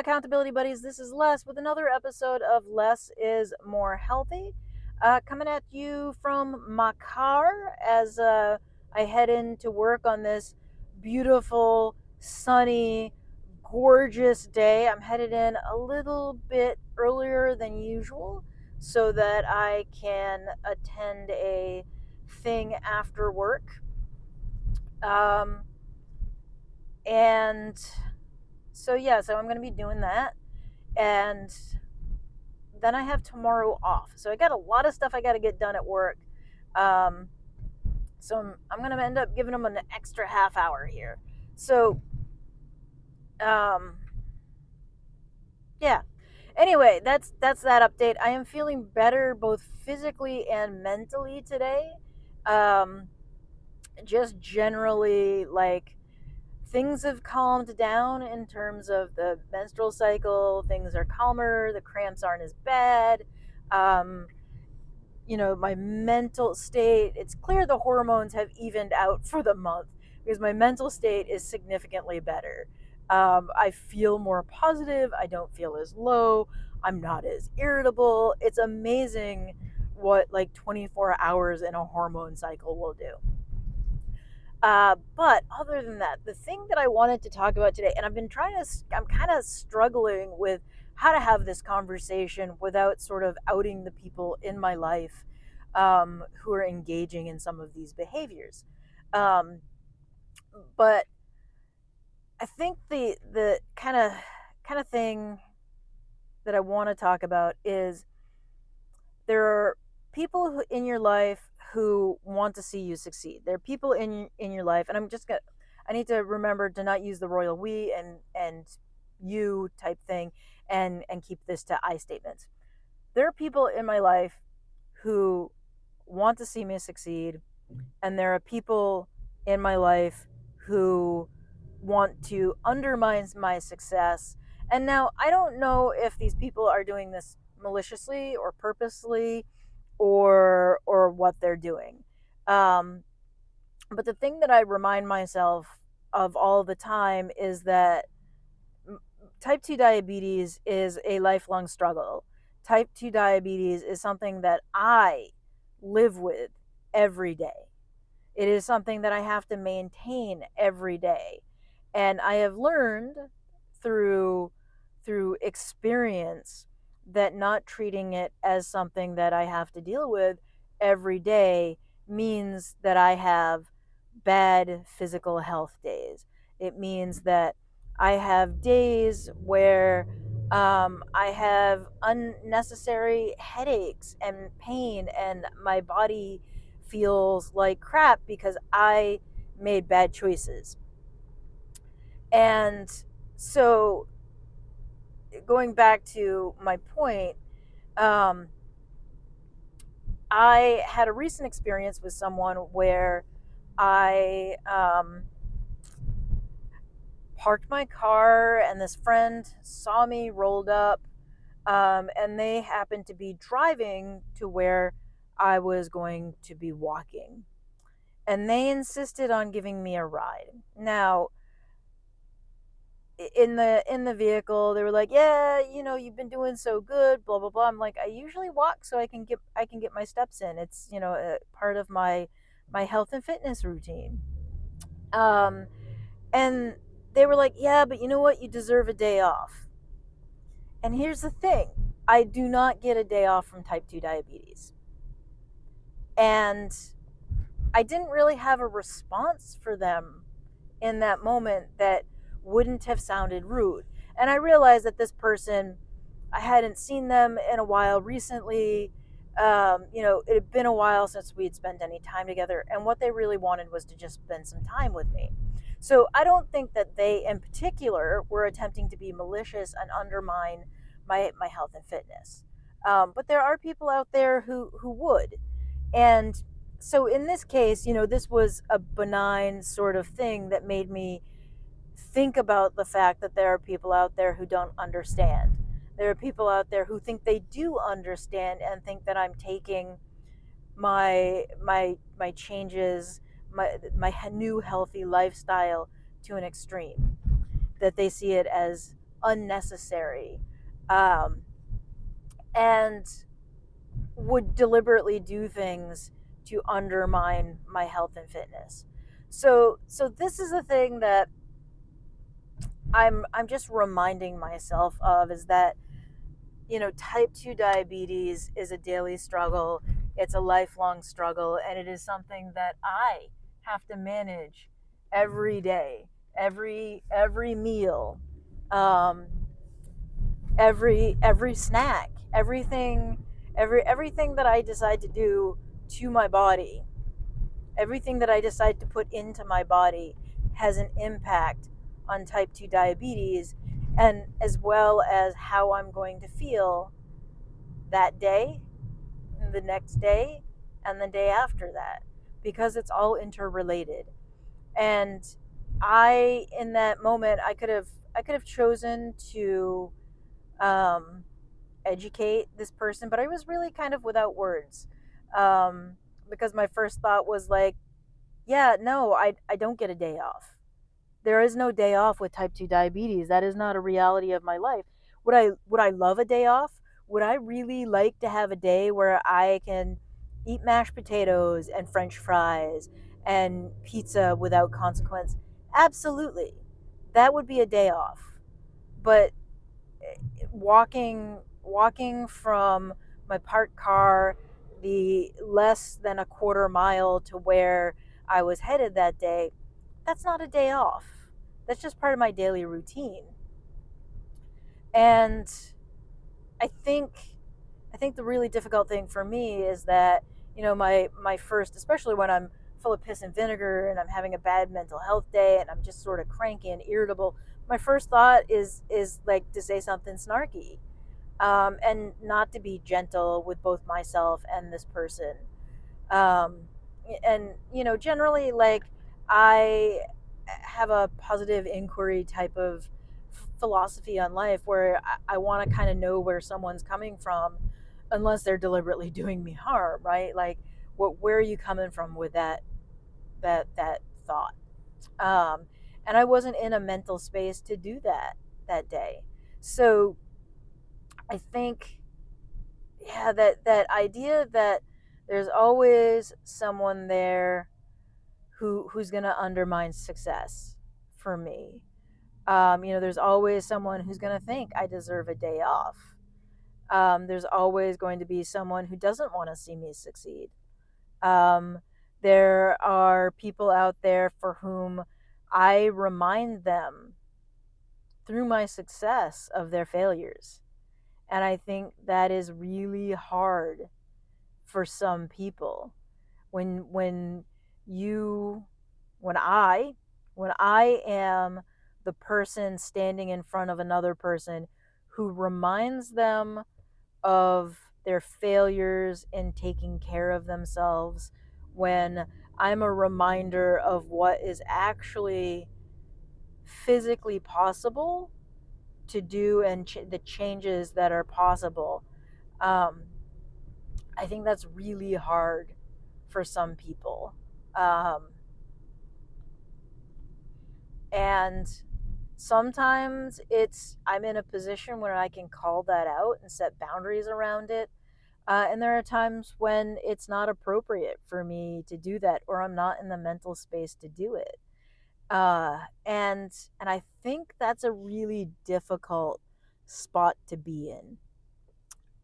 accountability buddies? This is Les with another episode of Less is More Healthy. Coming at you from my car as I head into work on this beautiful, sunny, gorgeous day. I'm headed in a little bit earlier than usual so that I can attend a thing after work. Um, and so I'm going to be doing that. And then I have tomorrow off. So I got a lot of stuff I got to get done at work. Um, so I'm going to end up giving them an extra half hour here. So, um, yeah. Anyway, that's that update. I am feeling better both physically and mentally today. Um, just generally, like, things have calmed down in terms of the menstrual cycle. Things are calmer. The cramps aren't as bad. Um, my mental state, it's clear the hormones have evened out for the month because my mental state is significantly better. I feel more positive. I don't feel as low. I'm not as irritable. It's amazing what like 24 hours in a hormone cycle will do. But other than that, the thing that I wanted to talk about today, and I'm kind of struggling with how to have this conversation without sort of outing the people in my life who are engaging in some of these behaviors. Um, but I think the kind of thing that I want to talk about is there are people in your life who want to see you succeed. There are people in your life, and I need to remember to not use the royal we and you type thing, and keep this to I statements. There are people in my life who want to see me succeed, and there are people in my life who want to undermine my success. And now I don't know if these people are doing this maliciously or purposely or what they're doing. But the thing that I remind myself of all the time is that type 2 diabetes is a lifelong struggle. Type 2 diabetes is something that I live with every day. It is something that I have to maintain every day. And I have learned through experience that not treating it as something that I have to deal with every day means that I have bad physical health days. It means that I have days where I have unnecessary headaches and pain, and my body feels like crap because I made bad choices. And so, going back to my point, um, I had a recent experience with someone where I parked my car, and this friend saw me, rolled up, and they happened to be driving to where I was going to be walking. And they insisted on giving me a ride. Now, in the vehicle, they were like, "Yeah, you've been doing so good, blah blah blah." I'm like, "I usually walk so I can get my steps in. It's a part of my health and fitness routine." Um, and they were like, "Yeah, but you know what? You deserve a day off." And here's the thing: I do not get a day off from type 2 diabetes, and I didn't really have a response for them in that moment that wouldn't have sounded rude. And I realized that this person, I hadn't seen them in a while recently. It had been a while since we had spent any time together, and what they really wanted was to just spend some time with me. So I don't think that they, in particular, were attempting to be malicious and undermine my health and fitness. But there are people out there who would. And so in this case, this was a benign sort of thing that made me think about the fact that there are people out there who don't understand. There are people out there who think they do understand and think that I'm taking my changes, my new healthy lifestyle to an extreme. That they see it as unnecessary, um, and would deliberately do things to undermine my health and fitness. So this is the thing that I'm just reminding myself of, is that, type 2 diabetes is a daily struggle. It's a lifelong struggle, and it is something that I have to manage every day, every meal, um, every snack, everything that I decide to do to my body, everything that I decide to put into my body has an impact on type 2 diabetes, and as well as how I'm going to feel that day, the next day, and the day after that, because it's all interrelated. And in that moment, I could have chosen to um, educate this person, but I was really kind of without words, um, because my first thought was like, yeah, no, I don't get a day off. There is no day off with type 2 diabetes. That is not a reality of my life. Would I love a day off? Would I really like to have a day where I can eat mashed potatoes and french fries and pizza without consequence? Absolutely. That would be a day off. But walking from my parked car the less than a quarter mile to where I was headed that day, that's not a day off. That's just part of my daily routine. And I think I think the really difficult thing for me is that, my first, especially when I'm full of piss and vinegar and I'm having a bad mental health day and I'm just sort of cranky and irritable, my first thought is like to say something snarky, and not to be gentle with both myself and this person. um, and generally, like, I have a positive inquiry type of philosophy on life, where I want to kind of know where someone's coming from, unless they're deliberately doing me harm, right? Like, where are you coming from with that thought? um, and I wasn't in a mental space to do that day. So I think, yeah, that idea that there's always someone there who's going to undermine success for me. There's always someone who's going to think I deserve a day off. There's always going to be someone who doesn't want to see me succeed. um, there are people out there for whom I remind them through my success of their failures, and I think that is really hard for some people. When you when I am the person standing in front of another person who reminds them of their failures in taking care of themselves, when I'm a reminder of what is actually physically possible to do, and the changes that are possible, um, I think that's really hard for some people. Um, and sometimes I'm in a position where I can call that out and set boundaries around it. And there are times when it's not appropriate for me to do that, or I'm not in the mental space to do it. And I think that's a really difficult spot to be in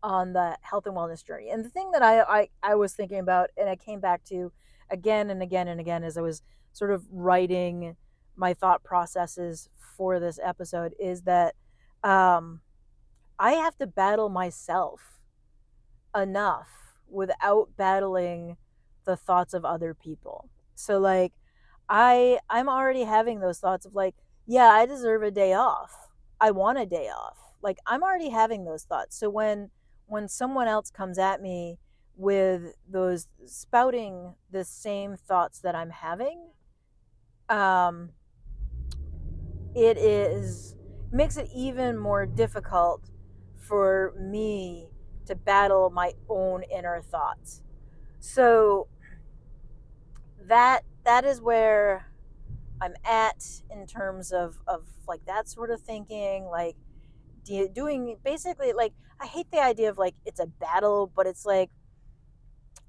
on the health and wellness journey. And the thing that I was thinking about, and I came back to again and again and again as I was sort of writing my thought processes for this episode, is that um, I have to battle myself enough without battling the thoughts of other people. So, like, I'm already having those thoughts of, like, yeah, I deserve a day off. I want a day off. Like, I'm already having those thoughts. So when someone else comes at me with those, spouting the same thoughts that I'm having, um it is makes it even more difficult for me to battle my own inner thoughts. So that is where I'm at in terms of like that sort of thinking, like doing basically like I hate the idea of like it's a battle, but it's like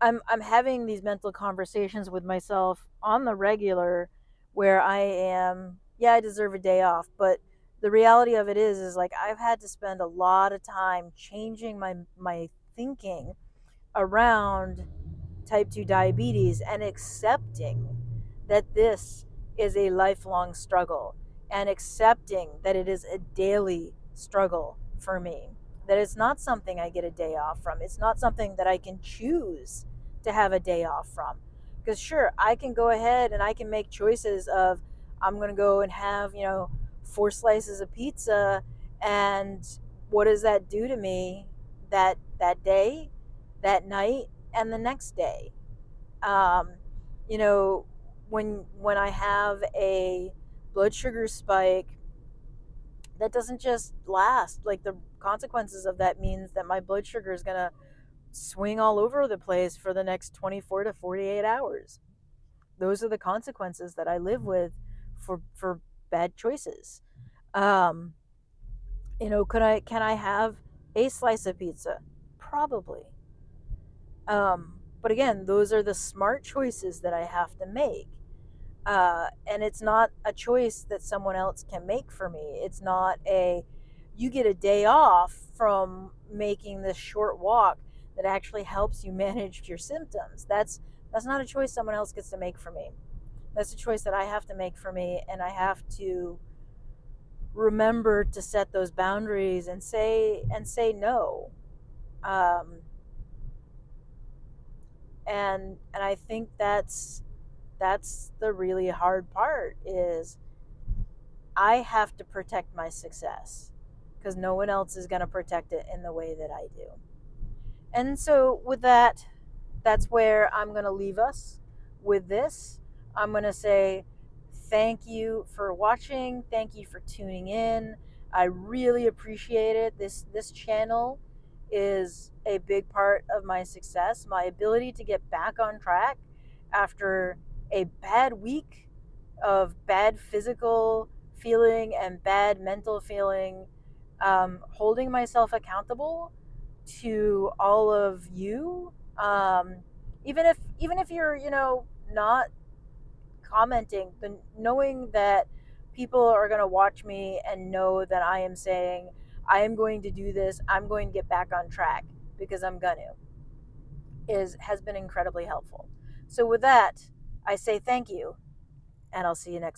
I'm having these mental conversations with myself on the regular where I am, yeah, I deserve a day off, but the reality of it is like I've had to spend a lot of time changing my thinking around type 2 diabetes and accepting that this is a lifelong struggle and accepting that it is a daily struggle for me. That it's not something I get a day off from. It's not something that I can choose to have a day off from. Because, sure, I can go ahead and I can make choices of I'm going to go and have, 4 slices of pizza, and what does that do to me that day, that night, and the next day? um, you know when I have a blood sugar spike, that doesn't just last. Like, the consequences of that means that my blood sugar is going to swing all over the place for the next 24 to 48 hours. Those are the consequences that I live with for bad choices. um, can I have a slice of pizza? Probably. But again, those are the smart choices that I have to make. And it's not a choice that someone else can make for me. It's not a, you get a day off from making this short walk that actually helps you manage your symptoms. That's not a choice someone else gets to make for me. That's a choice that I have to make for me, and I have to remember to set those boundaries and say no. Um, and I think that's the really hard part, is I have to protect my success because no one else is going to protect it in the way that I do. And so, with that, that's where I'm going to leave us with this. I'm going to say thank you for watching. Thank you for tuning in. I really appreciate it. This channel is a big part of my success, my ability to get back on track after a bad week of bad physical feeling and bad mental feeling. Holding myself accountable to all of you, even if you're not commenting, the knowing that people are going to watch me and know that I am saying I am going to do this, I'm going to get back on track because I'm gonna, is has been incredibly helpful. So with that, I say thank you, and I'll see you next time.